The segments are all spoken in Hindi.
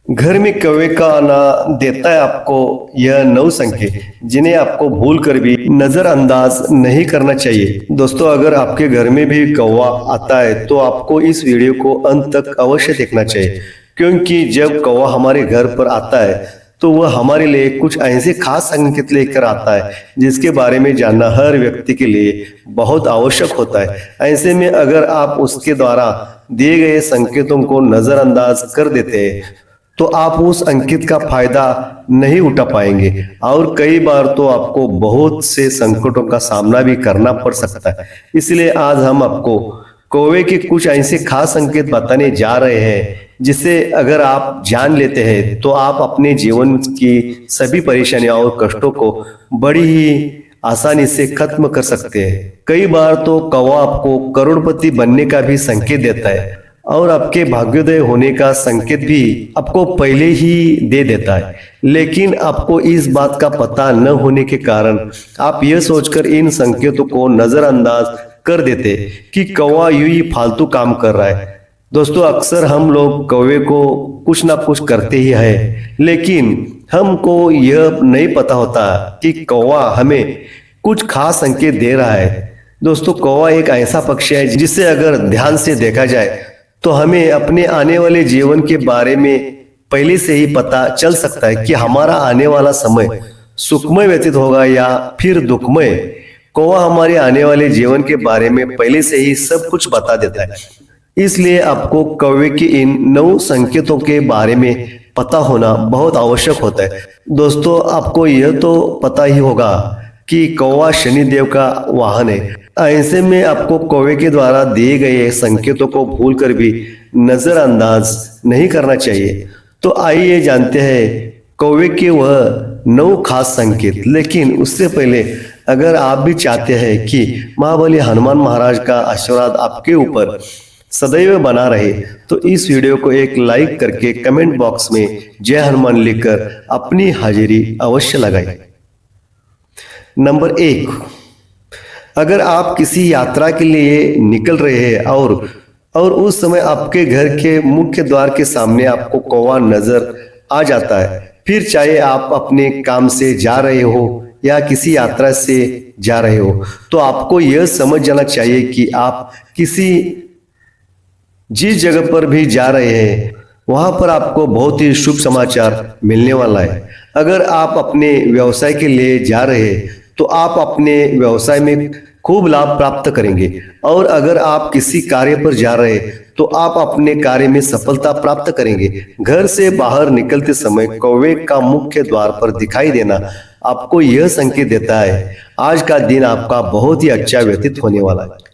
घर में कौवे का आना देता है आपको यह 9 संकेत जिन्हें आपको भूल कर भी नजरअंदाज नहीं करना चाहिए। दोस्तों, अगर आपके घर में भी कौवा आता है तो आपको इस वीडियो को अंत तक अवश्य देखना चाहिए, क्योंकि जब कौवा हमारे घर पर आता है तो वह हमारे लिए कुछ ऐसे खास संकेत लेकर आता है जिसके बारे में जानना हर व्यक्ति के लिए बहुत आवश्यक होता है। ऐसे में अगर आप उसके द्वारा दिए गए संकेतों को नजरअंदाज कर देते हैं तो आप उस अंकित का फायदा नहीं उठा पाएंगे और कई बार तो आपको बहुत से संकटों का सामना भी करना पड़ सकता है। इसलिए आज हम आपको कौवे के कुछ ऐसे खास संकेत बताने जा रहे हैं जिसे अगर आप जान लेते हैं तो आप अपने जीवन की सभी परेशानियों और कष्टों को बड़ी ही आसानी से खत्म कर सकते हैं। कई बार तो कौवा आपको करोड़पति बनने का भी संकेत देता है और आपके भाग्योदय होने का संकेत भी आपको पहले ही दे देता है, लेकिन आपको इस बात का पता न होने के कारण आप यह सोचकर इन संकेतों को नजरअंदाज कर देते कि कौवा यूं ही फालतू काम कर रहा है। दोस्तों, अक्सर हम लोग कौवे को कुछ ना कुछ करते ही है, लेकिन हमको यह नहीं पता होता कि कौवा हमें कुछ खास संकेत दे रहा है। दोस्तों, कौवा एक ऐसा पक्षी है जिसे अगर ध्यान से देखा जाए तो हमें अपने आने वाले जीवन के बारे में पहले से ही पता चल सकता है कि हमारा आने वाला समय सुखमय व्यतीत होगा या फिर दुखमय। कौवा हमारे आने वाले जीवन के बारे में पहले से ही सब कुछ बता देता है, इसलिए आपको कौवे के इन 9 संकेतों के बारे में पता होना बहुत आवश्यक होता है। दोस्तों, आपको यह तो पता ही होगा कि कौवा शनिदेव का वाहन है। ऐसे में आपको कौवे के द्वारा दिए गए संकेतों को भूलकर भी नजरअंदाज नहीं करना चाहिए। तो आइए जानते हैं कौवे के वह 9 खास संकेत। लेकिन उससे पहले अगर आप भी चाहते हैं कि महाबली हनुमान महाराज का आशीर्वाद आपके ऊपर सदैव बना रहे तो इस वीडियो को एक लाइक करके कमेंट बॉक्स में जय हनुमान लिखकर अपनी हाजिरी अवश्य लगाएं। नंबर 1, अगर आप किसी यात्रा के लिए निकल रहे हैं और उस समय आपके घर के मुख्य द्वार के सामने आपको कौवा नजर आ जाता है, फिर चाहे आप अपने काम से जा रहे हो या किसी यात्रा से जा रहे हो, तो आपको यह समझ जाना चाहिए कि आप जिस जगह पर भी जा रहे हैं वहां पर आपको बहुत ही शुभ समाचार मिलने वाला है। अगर आप अपने व्यवसाय के लिए जा रहे हैं तो आप अपने व्यवसाय में खूब लाभ प्राप्त करेंगे, और अगर आप किसी कार्य पर जा रहे हैं तो आप अपने कार्य में सफलता प्राप्त करेंगे। घर से बाहर निकलते समय कौवे का मुख्य द्वार पर दिखाई देना आपको यह संकेत देता है आज का दिन आपका बहुत ही अच्छा व्यतीत होने वाला है।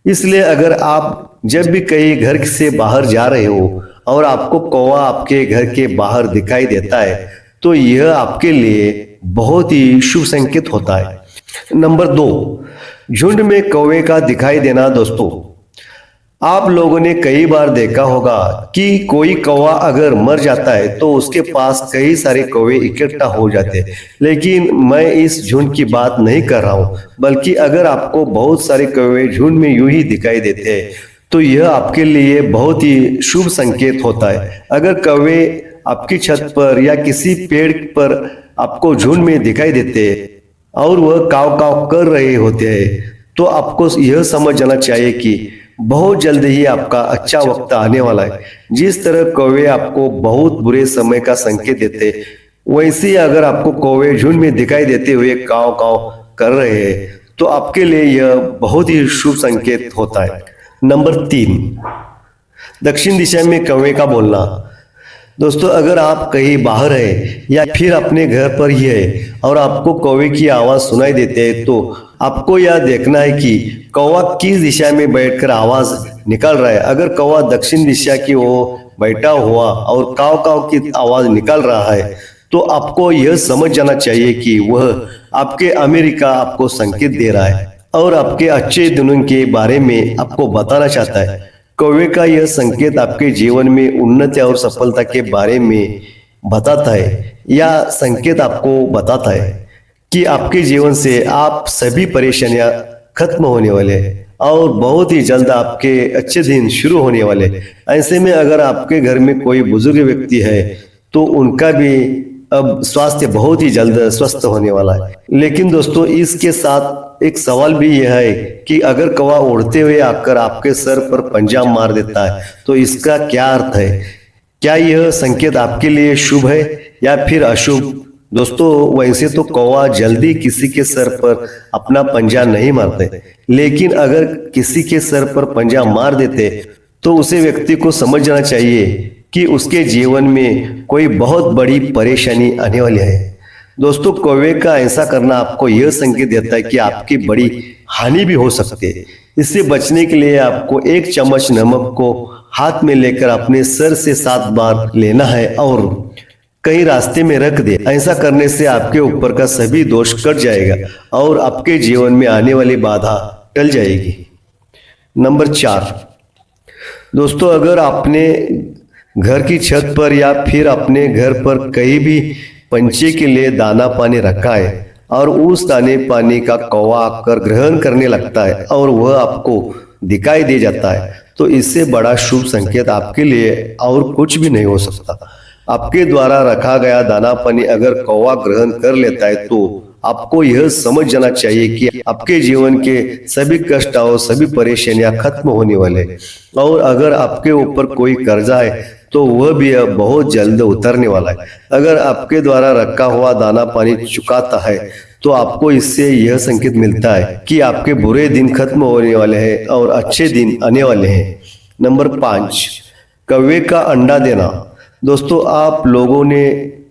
इसलिए अगर आप जब भी कहीं घर से बाहर जा रहे हो और आपको कौवा आपके घर के बाहर दिखाई देता है तो यह आपके लिए बहुत ही शुभ संकेत होता है। नंबर 2, झुंड में कौवे का दिखाई देना। दोस्तों, आप लोगों ने कई बार देखा होगा कि कोई कौवा अगर मर जाता है तो उसके पास कई सारे कौवे इकट्ठा हो जाते हैं, लेकिन मैं इस झुंड की बात नहीं कर रहा हूं, बल्कि अगर आपको बहुत सारे कौवे झुंड में यूं ही दिखाई देते हैं तो यह आपके लिए बहुत ही शुभ संकेत होता है। अगर कौवे आपकी छत पर या किसी पेड़ पर आपको झुंड में दिखाई देते हैं और वह काव काव कर रहे होते हैं तो आपको यह समझ जाना चाहिए कि बहुत जल्द ही आपका अच्छा वक्त आने वाला है। जिस तरह कौवे आपको बहुत बुरे समय का संकेत देते वैसे ही अगर आपको कौवे झुंड में दिखाई देते हुए काव काव कर रहे हैं तो आपके लिए यह बहुत ही शुभ संकेत होता है। नंबर 3, दक्षिण दिशा में कौवे का बोलना। दोस्तों, अगर आप कहीं बाहर है या फिर अपने घर पर ही है और आपको कौवे की आवाज सुनाई देते हैं तो आपको यह देखना है कि कौवा किस दिशा में बैठकर आवाज निकाल रहा है। अगर कौवा दक्षिण दिशा की ओर बैठा हुआ और काव काव की आवाज निकाल रहा है तो आपको यह समझ जाना चाहिए कि वह आपके अमेरिका आपको संकेत दे रहा है और आपके अच्छे दिनों के बारे में आपको बताना चाहता है। कौवे का यह संकेत आपके जीवन में उन्नति और सफलता के बारे में बताता है, या संकेत आपको बताता है कि आपके जीवन से आप सभी परेशानियां खत्म होने वाले हैं और बहुत ही जल्द आपके अच्छे दिन शुरू होने वाले। ऐसे में अगर आपके घर में कोई बुजुर्ग व्यक्ति है तो उनका भी अब स्वास्थ्य बहुत ही जल्द स्वस्थ होने वाला है। लेकिन दोस्तों इसके साथ एक सवाल भी यह है कि अगर कौवा उड़ते हुए आकर आपके सर पर पंजा मार देता है तो इसका क्या अर्थ है? क्या यह संकेत आपके लिए शुभ है या फिर अशुभ? दोस्तों वैसे तो कौवा जल्दी किसी के सर पर अपना पंजा नहीं मारते, लेकिन अगर किसी के सर पर पंजा मार देते तो उसे व्यक्ति को समझना चाहिए कि उसके जीवन में कोई बहुत बड़ी परेशानी आने वाली है। दोस्तों कौवे का ऐसा करना आपको यह संकेत देता है कि आपकी बड़ी हानि भी हो सकती है। इससे बचने के लिए आपको 1 चम्मच नमक को हाथ में लेकर अपने सर से 7 बार लेना है और कहीं रास्ते में रख दे। ऐसा करने से आपके ऊपर का सभी दोष कट जाएगा और आपके जीवन में आने वाली बाधा टल जाएगी। नंबर 4, दोस्तों अगर आपने घर की छत पर या फिर अपने घर पर कहीं भी पंछी के लिए दाना पानी रखा है और उस दाने पानी का कौवा आकर ग्रहण करने लगता है और वह आपको दिखाई दे जाता है, तो इससे बड़ा शुभ संकेत आपके लिए और कुछ भी नहीं हो सकता। आपके द्वारा रखा गया दाना पानी अगर कौवा ग्रहण कर लेता है तो आपको यह समझ जाना चाहिए कि आपके जीवन के सभी कष्ट और सभी परेशानियां खत्म होने वाले हैं। और अगर आपके ऊपर कोई कर्जा है तो वह भी अब बहुत जल्द उतरने वाला है। अगर आपके द्वारा रखा हुआ दाना पानी चुकाता है तो आपको इससे यह संकेत मिलता है कि आपके बुरे दिन खत्म होने वाले हैं और अच्छे दिन आने वाले हैं। नंबर 5, कौवे का अंडा देना। दोस्तों आप लोगों ने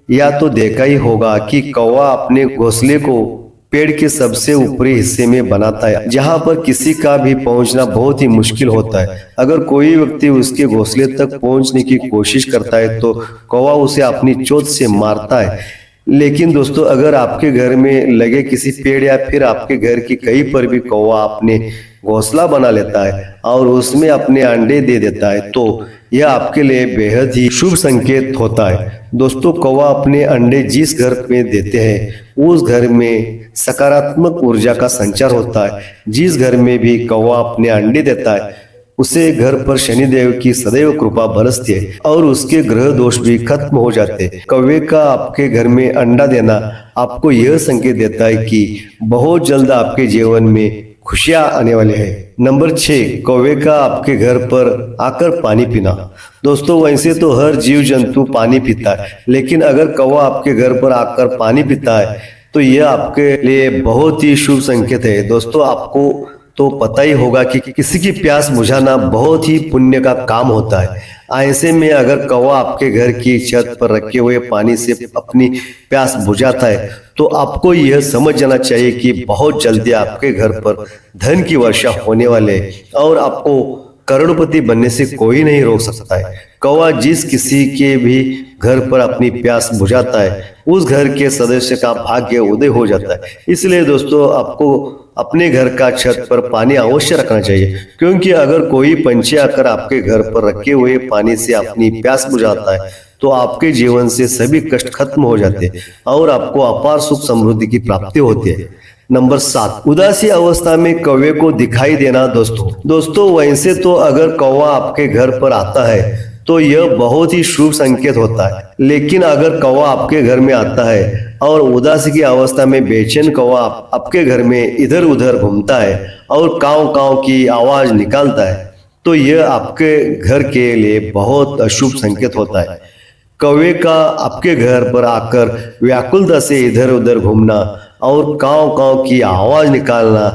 या तो देखा ही होगा कि कौवा अपने घोंसले को पेड़ के सबसे ऊपरी हिस्से में बनाता है, जहां पर किसी का भी पहुंचना बहुत ही मुश्किल होता है। अगर कोई व्यक्ति उसके घोंसले तक पहुंचने की कोशिश करता है तो कौवा उसे अपनी चोंच से मारता है। लेकिन दोस्तों अगर आपके घर में लगे किसी पेड़ या फिर आपके घर की कहीं पर भी कौवा अपने घोंसला बना लेता है और उसमें अपने अंडे दे देता है तो यह आपके लिए बेहद ही शुभ संकेत होता है। दोस्तों कौवा अपने अंडे जिस घर में देते हैं उस घर में सकारात्मक ऊर्जा का संचार होता है। जिस घर में भी कौवा अपने अंडे देता है उसे घर पर शनिदेव की सदैव कृपा बरसती है और उसके ग्रह दोष भी खत्म हो जाते हैं। कौवे का आपके घर में अंडा देना आपको यह संकेत देता है कि बहुत जल्द आपके जीवन में खुशियां आने वाले हैं। नंबर 6, कौवे का आपके घर पर आकर पानी पीना। दोस्तों वैसे तो हर जीव जंतु पानी पीता है, लेकिन अगर कौवा आपके घर पर आकर पानी पीता है तो यह आपके लिए बहुत ही शुभ संकेत है। दोस्तों आपको तो पता ही होगा कि किसी की प्यास बुझाना बहुत ही पुण्य का काम होता है। ऐसे में अगर कौवा आपके घर की छत पर रखे हुए पानी से अपनी प्यास बुझाता है तो आपको यह समझ जाना चाहिए कि बहुत जल्दी आपके घर पर धन की वर्षा होने वाले और आपको करोड़पति बनने से कोई नहीं रोक सकता है। कौवा जिस किसी के भी घर पर अपनी प्यास बुझाता है उस घर के सदस्य का भाग्य उदय हो जाता है। इसलिए दोस्तों आपको अपने घर का छत पर पानी अवश्य रखना चाहिए, क्योंकि अगर कोई पंछी आकर आपके घर पर रखे हुए पानी से अपनी प्यास बुझाता है तो आपके जीवन से सभी कष्ट खत्म हो जाते हैं और आपको अपार सुख समृद्धि की प्राप्ति होती है। नंबर 7, उदासी अवस्था में कौवे को दिखाई देना। दोस्तों वैसे तो अगर कौवा आपके घर पर आता है तो यह बहुत ही शुभ संकेत होता है, लेकिन अगर कौवा आपके घर में आता है और उदासी की अवस्था में बेचैन कौवा आपके घर में इधर उधर घूमता है और काव काव की आवाज निकालता है तो यह आपके घर के लिए बहुत अशुभ संकेत होता है। कौवे का आपके घर पर आकर व्याकुलता से इधर उधर घूमना और काव काव की आवाज निकालना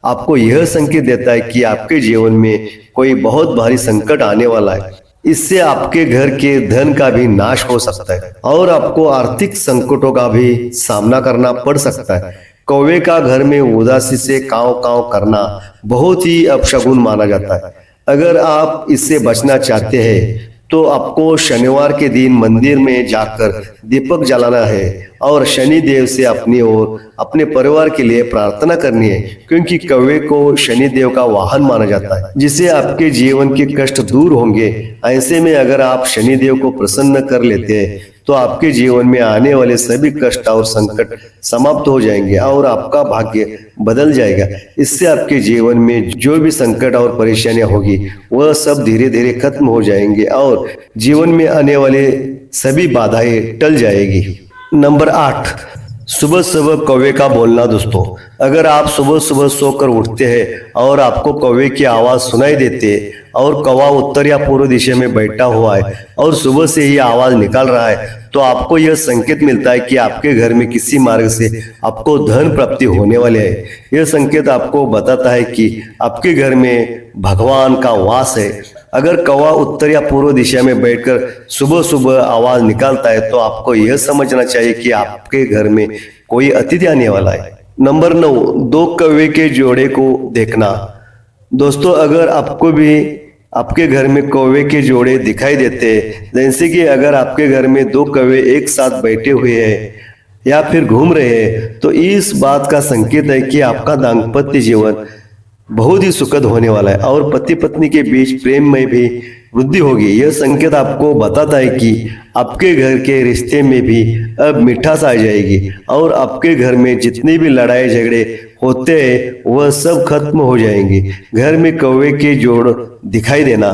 आपको यह संकेत देता है कि आपके जीवन में कोई बहुत भारी संकट आने वाला है। इससे आपके घर के धन का भी नाश हो सकता है और आपको आर्थिक संकटों का भी सामना करना पड़ सकता है। कौवे का घर में उदासी से काव काव करना बहुत ही अपशगुन माना जाता है। अगर आप इससे बचना चाहते हैं तो आपको शनिवार के दिन मंदिर में जाकर दीपक जलाना है और शनि देव से अपनी और अपने परिवार के लिए प्रार्थना करनी है, क्योंकि कौवे को शनि देव का वाहन माना जाता है, जिससे आपके जीवन के कष्ट दूर होंगे। ऐसे में अगर आप शनि देव को प्रसन्न कर लेते हैं तो आपके जीवन में आने वाले सभी कष्ट और संकट समाप्त हो जाएंगे और आपका भाग्य बदल जाएगा। इससे आपके जीवन में जो भी संकट और परेशानियां होगी वह सब धीरे धीरे खत्म हो जाएंगे और जीवन में आने वाले सभी बाधाएं टल जाएगी। नंबर 8, सुबह सुबह कौवे का बोलना। दोस्तों, अगर आप सुबह सुबह सोकर उठते हैं और आपको कौवे की आवाज सुनाई देती है और कौवा उत्तर या पूर्व दिशा में बैठा हुआ है और सुबह से ही आवाज निकाल रहा है, तो आपको यह संकेत मिलता है कि आपके घर में किसी मार्ग से आपको धन प्राप्ति होने वाले है। यह संकेत आपको बताता है कि आपके घर में भगवान का वास है। अगर कौवा उत्तर या पूर्व दिशा में बैठकर सुबह सुबह आवाज निकालता है तो आपको यह समझना चाहिए कि आपके घर में कोई अतिथि आने वाला है। नंबर 9, 2 कौवे के जोड़े को देखना। दोस्तों, अगर आपको भी आपके घर में कौवे के जोड़े दिखाई देते हैं, जैसे कि अगर आपके घर में 2 कौवे एक साथ बैठे हुए हैं या फिर घूम रहे हैं, तो इस बात का संकेत है कि आपका दाम्पत्य जीवन बहुत ही सुखद होने वाला है और पति पत्नी के बीच प्रेम में भी वृद्धि होगी। यह संकेत आपको बताता है कि आपके घर के रिश्ते में भी अब मिठास आ जाएगी और आपके घर में जितनी भी लड़ाई झगड़े होते हैं वह सब खत्म हो जाएंगे। घर में कौवे के जोड़ दिखाई देना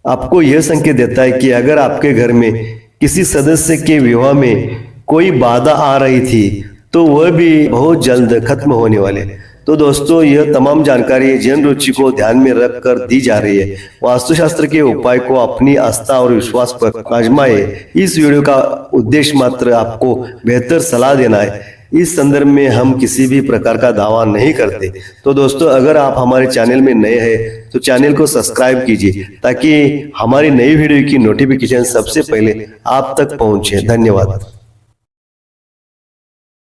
आपको यह संकेत देता है कि अगर आपके घर में किसी सदस्य के विवाह में कोई बाधा आ रही थी तो वह भी बहुत जल्द खत्म होने वाले। तो दोस्तों, यह तमाम जानकारी जन रुचि को ध्यान में रखकर दी जा रही है। वास्तुशास्त्र के उपाय को अपनी आस्था और विश्वास पर आजमाए। इस वीडियो का उद्देश्य मात्र आपको बेहतर सलाह देना है। इस संदर्भ में हम किसी भी प्रकार का दावा नहीं करते। तो दोस्तों, अगर आप हमारे चैनल में नए हैं तो चैनल को सब्सक्राइब कीजिए ताकि हमारी नई वीडियो की नोटिफिकेशन सबसे पहले आप तक पहुंचे। धन्यवाद।